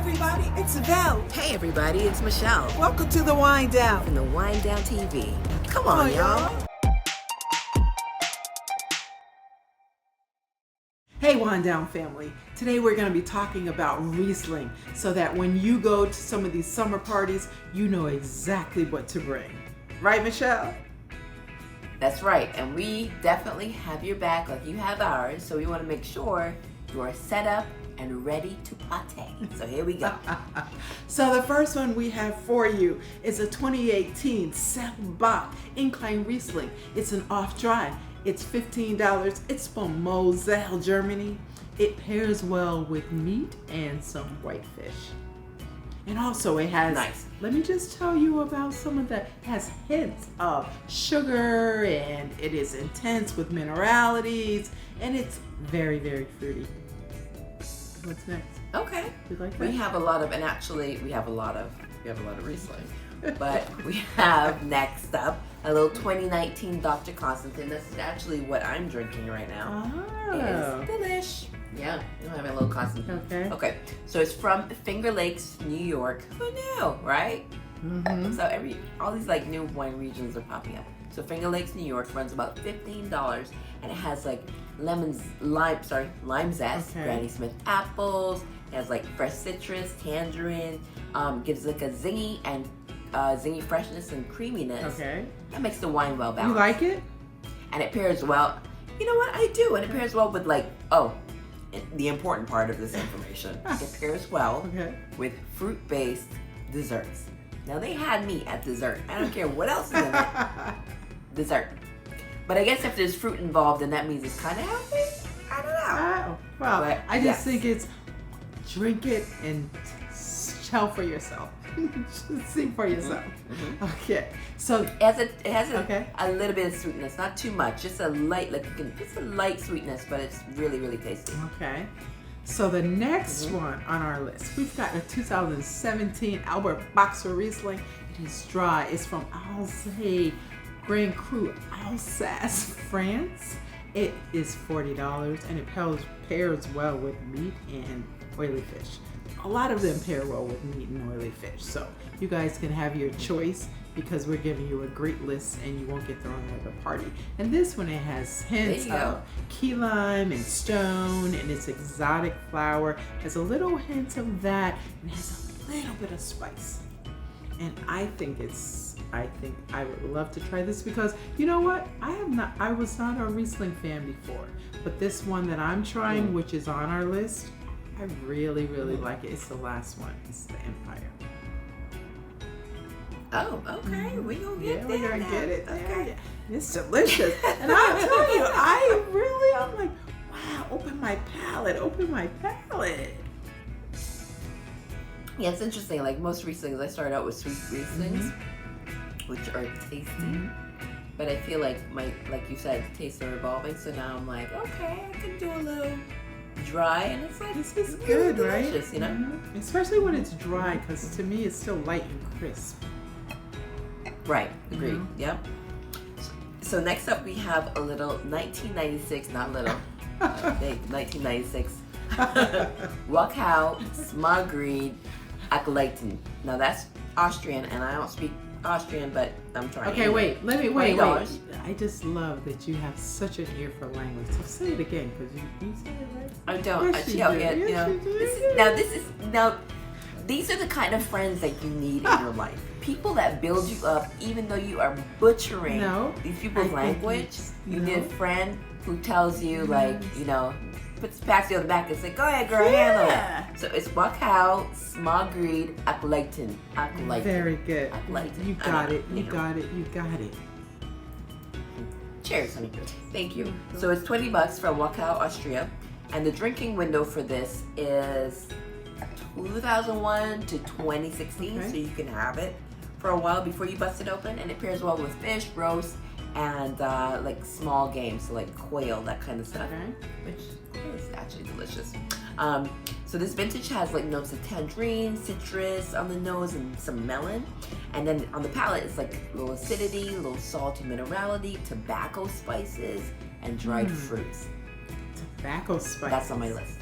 everybody, it's Val. Hey everybody, it's Michelle Welcome to the Wind Down. from the Wind Down TV. Come on, y'all. Hey Wind Down family, today we're going to be talking about Riesling so that when you go to some of these summer parties, you know exactly what to bring. Right, Michelle? That's right, and we definitely have your back like you have ours, so we want to make sure you are set up and ready to partake. So here we go. So the first one we have for you is a 2018 Selbach Incline Riesling. It's an off-dry. It's $15. It's from Moselle, Germany. It pairs well with meat and some white fish. And also it has, Nice. Let me just tell you about some of that. It has hints of sugar and it is intense with mineralities and it's very, very fruity. What's next? Okay. You like that? We have a lot of, and actually we have a lot of Riesling. But we have next up a little 2019 Dr. Konstantin. This is actually what I'm drinking right now. Oh. It's delish. Yeah, you know, having a little Konstantin. Okay. Okay, so it's from Finger Lakes, New York. Who knew, right? Mm-hmm. So all these like new wine regions are popping up. So Finger Lakes, New York runs about $15, and it has like lime zest, Okay. Granny Smith apples. It has like fresh citrus, tangerine. Gives like a zingy freshness and creaminess. Okay. That makes the wine well You balanced. like it? And it pairs well. You know what? I do, and it pairs well with the important part of this information. It pairs well Okay. with fruit-based desserts. Now they had me at dessert. I don't care what else is in it. Dessert. But I guess if there's fruit involved, then that means it's kind of healthy. I don't know. Oh, well, But, I just yes. think it's drink it and tell for yourself. See for yourself. Mm-hmm. Okay. So It has Okay. a little bit of sweetness, not too much, just a light, just a light sweetness, but it's really, really tasty. okay. So the next Mm-hmm. one on our list, we've got a 2017 Albert Boxler Riesling. It is dry. It's from Alsace Grand Cru, Alsace, France. It is $40 and it pairs well with meat and oily fish. A lot of them pair well with meat and oily fish. So you guys can have your choice because we're giving you a great list and you won't get thrown out of the party. And this one, it has hints There you go. of key lime and stone and it's exotic flower. Has a little hint of that and has a little bit of spice. And I think I would love to try this because you know what? I was not a Riesling fan before, but this one that I'm trying, which is on our list, I really, really like it. It's the last one. It's the Empire. Oh, okay. We gonna get Yeah, there we're gonna now. get it. Okay. Yeah. It's delicious. And I'll tell you, I'm like, wow, open my palate. Yeah, it's interesting. Like most Rieslings, I started out with sweet Rieslings, which are tasty. But I feel like like you said, tastes are evolving. So now I'm like, okay, I can do a little dry, and it's like This is really good, delicious, right? you know. Mhm. Especially when it's dry, because to me it's still light and crisp. Right. Agreed. Yep. So next up, we have a little 1996, not little, big 1996 Wachau Smargried Akleiten. Now that's Austrian, and I don't speak Austrian, but I'm trying. Okay, wait. Wait. $20. I just love that you have such an ear for language. So say it again, because you said it right. I don't. Yes, you Yeah, do. yeah, you Yes, know, you do. this is now. These are the kind of friends that you need in your life. People that build you up, even though you are butchering these people's language. You need a friend who tells you, like, you know, pats you on the back and says, "Go ahead, girl, handle it." So it's Wachau Smargried Akleiten. Very good. Akleiten. You got it. You got it. Cheers, honey. Thank you. So it's $20 from Wachau, Austria, and the drinking window for this is 2001 to 2016, Okay. so you can have it for a while before you bust it open, and it pairs well with fish, roast, and like small game, so like quail, that kind of stuff, Okay. which is actually delicious. So this vintage has like notes of tangerine, citrus on the nose, and some melon. And then on the palate, it's like a little acidity, a little salty minerality, tobacco spices, and dried fruits. Tobacco spice. That's on my list.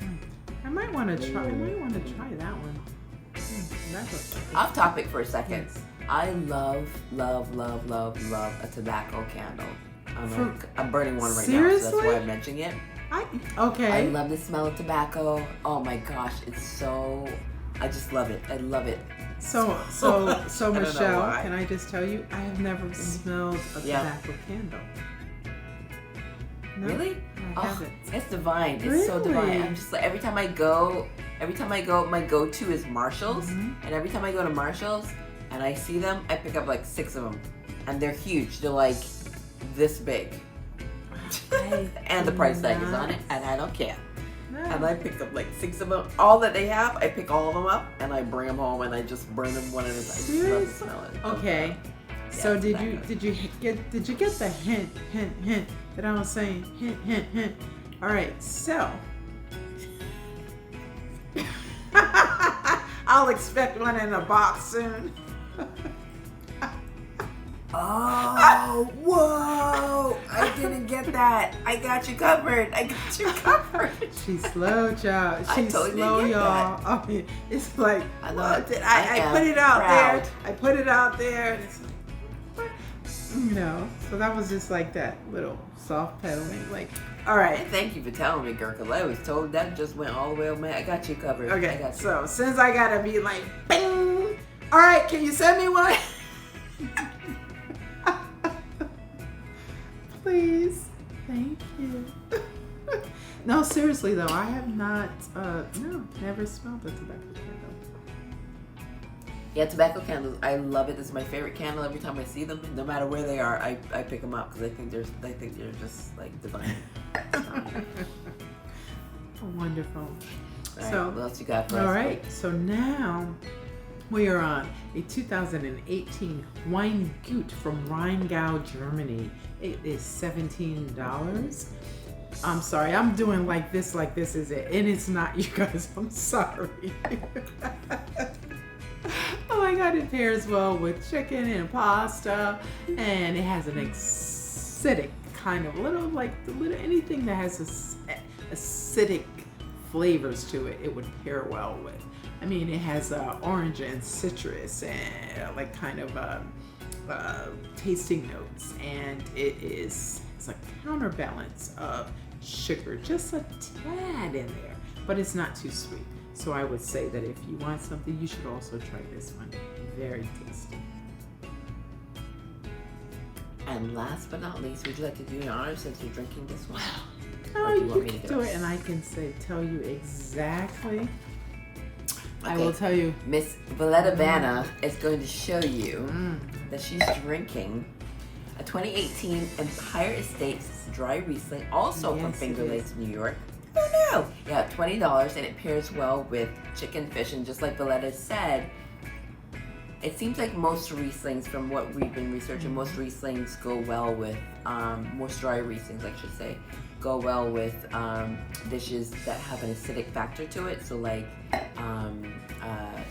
I might want to try. that one. Off topic for a second. Yes. I love a tobacco candle. I'm burning one right now, so that's why I'm mentioning it. Okay. I love the smell of tobacco. Oh my gosh, it's so. I just love it. I love it. So Michelle, can I just tell you, I have never smelled a tobacco candle. No, really? I haven't. It's divine. It's Really? so divine. I'm just like every time I go, my go-to is Marshalls, and every time I go to Marshalls and I see them, I pick up like 6 of them, and they're huge. They're like this big, and the price tag is on it, and I don't care. No. And I picked up like 6 of them. All that they have, I pick all of them up and I bring them home and I just burn them one at a time. I just love the smell of it. Okay. So did you get the hint that I was saying? Hint. All right. So I'll expect one in a box soon. Oh, whoa! I didn't get that. I got you covered. She's slow, child. She's slow, y'all. I mean, it's like, I put it out there. I put it out there. And it's like, so that was just like that little soft pedaling. Like, all right. Thank you for telling me, girl, because I was told that just went all the way over. I got you covered. Okay, so since I gotta be like, bing, all right, can you send me one? Please. Thank you. No, seriously though, I have not, never smelled a tobacco candle. Yeah, tobacco candles, I love it. This is my favorite candle. Every time I see them, no matter where they are, I pick them up because I think they're just like divine. Wonderful. All right, what else you got for us? All right, so now we are on a 2018 Wein Gut from Rheingau, Germany. It is $17. I'm sorry, I'm doing like this is it. And it's not, you guys, I'm sorry. Oh my God, it pairs well with chicken and pasta. And it has an acidic kind of little anything that has acidic flavors to it, it would pair well with. I mean, it has orange and citrus and like kind of tasting notes, and it's a counterbalance of sugar, just a tad in there, but it's not too sweet. So I would say that if you want something, you should also try this one. Very tasty. And last but not least, would you like to do an honor since you're drinking this one? Oh, you can do it, and I can tell you exactly. Okay. I will tell you. Miss Valletta Vanna is going to show you that she's drinking a 2018 Empire Estates Dry Riesling, also from Finger Lakes, New York. Oh no! Yeah, $20, and it pairs well with chicken, fish, and just like Valletta said, it seems like most Rieslings, from what we've been researching, most Rieslings go well with, most dry Rieslings, I should say, go well with dishes that have an acidic factor to it. So like,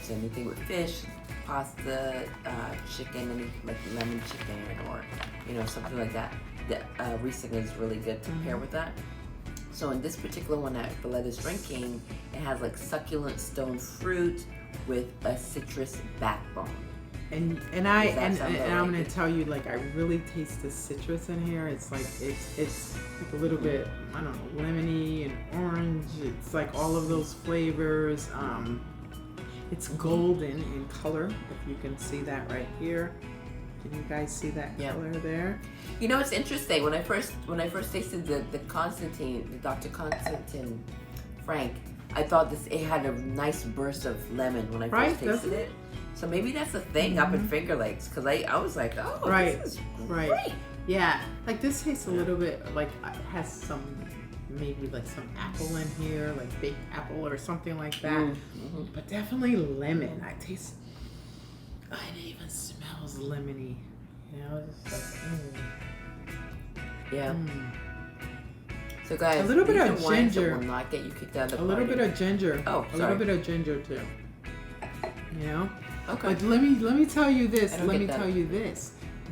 so anything with fish, pasta, chicken, any like lemon chicken, or something like that. The Riesling is really good to pair with that. So in this particular one that Valletta's drinking, it has like succulent stone fruit with a citrus backbone. And I'm gonna tell you, like, I really taste the citrus in here. It's like it's like a little bit, I don't know, lemony and orange. It's like all of those flavors. It's golden in color, if you can see that right here. Can you guys see that color there? You know, it's interesting. When I first tasted the Dr. Konstantin Frank, I thought it had a nice burst of lemon when I first tasted it. So maybe that's the thing up in Finger Lakes, because I was like, oh, this is great. Yeah, like this tastes a little bit like it has some, maybe like some apple in here, like baked apple or something like that. But definitely lemon. I taste. It even smells lemony. Just like, So guys, a little bit of ginger will not get you kicked out of the party. A little bit of ginger. Oh, sorry. A little bit of ginger too. Okay. But let me tell you this.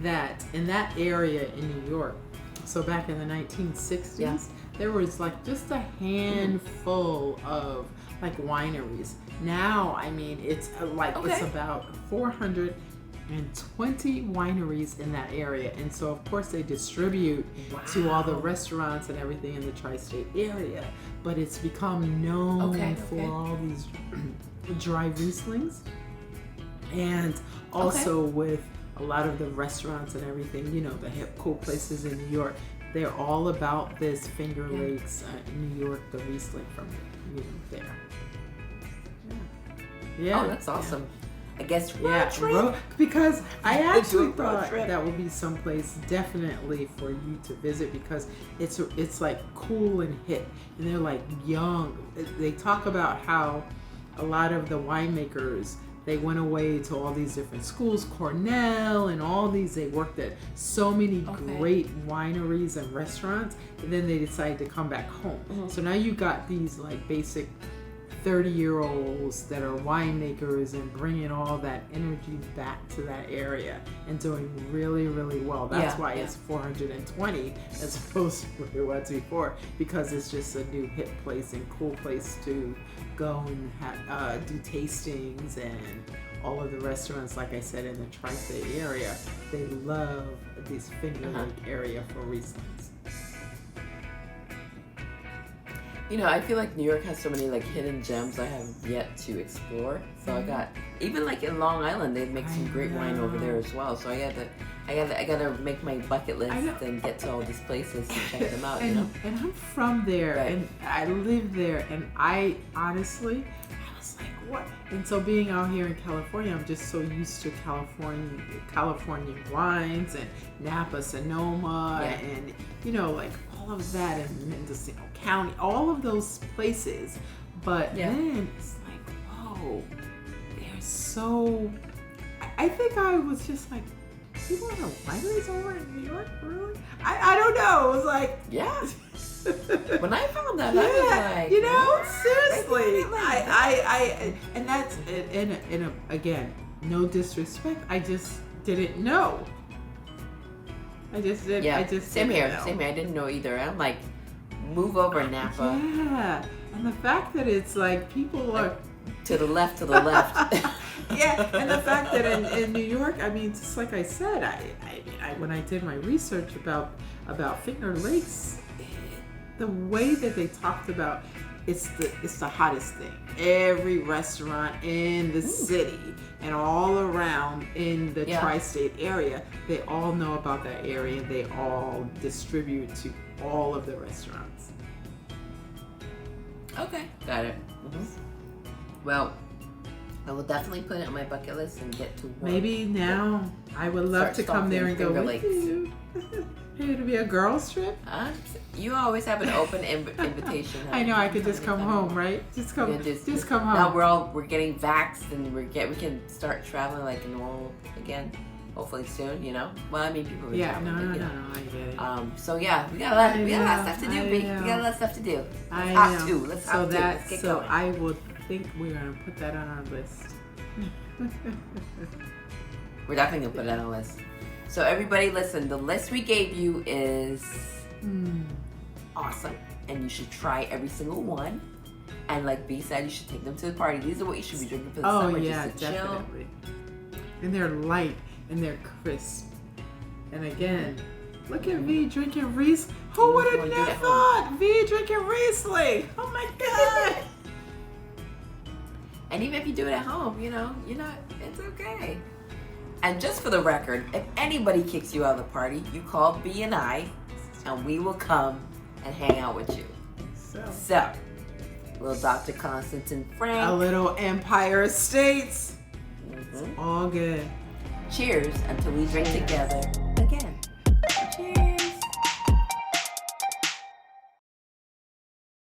That in that area in New York, so back in the 1960s, there was like just a handful of like wineries. Now, I mean, it's it's about 420 wineries in that area, and so of course they distribute to all the restaurants and everything in the tri-state area. But it's become known for all these dry Rieslings, and also with a lot of the restaurants and everything, you know, the hip cool places in New York, they're all about this Finger Lakes, New York, the Riesling from, you know, there. Yeah. Oh, that's awesome. I guess road trip. Because I actually thought that would be someplace definitely for you to visit, because it's like cool and hip, and they're like young. They talk about how a lot of the winemakers, they went away to all these different schools, Cornell and all these. They worked at so many great wineries and restaurants, and then they decided to come back home. So now you got these like basic 30-year-olds that are winemakers and bringing all that energy back to that area and doing really, really well. That's why it's 420 as opposed to what it was before, because it's just a new hip place and cool place to go and do tastings. And all of the restaurants, like I said, in the tri-state area, they love this Finger Lake area for Rieslings. You know, I feel like New York has so many like hidden gems I have yet to explore. So I got, even like in Long Island, they make some great wine over there as well. So I gotta make my bucket list and get to all these places and check them out. And I'm from there, and I live there, and I honestly, I was like, what? And so being out here in California, I'm just so used to California wines and Napa, Sonoma, and you know, like all of that, and Mendocino County, all of those places. But then it's like, whoa, they're so. I think I was just like, people have wineries over in New York, really? I don't know. It was like, when I found that, I was like, you know, seriously, and that's again, no disrespect, I just didn't know. I just didn't. Yeah, I just same here. know. Same here. I didn't know either. I'm like, move over, Napa. Yeah, and the fact that it's like people are to the left, yeah, and the fact that in New York, I mean, just like I said, I when I did my research about Finger Lakes, the way that they talked about it's the hottest thing. Every restaurant in the city and all around in the tri-state area, they all know about that area. They all distribute to all of the restaurants. Okay, got it. Well, I will definitely put it on my bucket list and get to work. Maybe now I would love to come there and go with you. Hey, it'll be a girls' trip. You always have an open invitation. I know. I could just come home, right? Just come home. Now we're getting vaxxed and we can start traveling like normal again. Hopefully soon, you know. Well, I mean, people. Yeah, no, I get it. So yeah, we got a lot of stuff to do. We got a lot of stuff to do. Let's get going. I would think we're gonna put that on our list. We're definitely gonna put it on our list. So everybody, listen. The list we gave you is awesome, and you should try every single one. And like B said, you should take them to the party. These are what you should be drinking for the summer. Just to definitely. And they're light and they're crisp. And again, look at V drinking Riesling. Who would have never thought V drinking Riesling? Oh my God! And even if you do it at home, you know, it's okay. And just for the record, if anybody kicks you out of the party, you call B and I, and we will come and hang out with you. So little Dr. Konstantin Frank. A little Empire Estates. It's all good. Cheers until we drink together.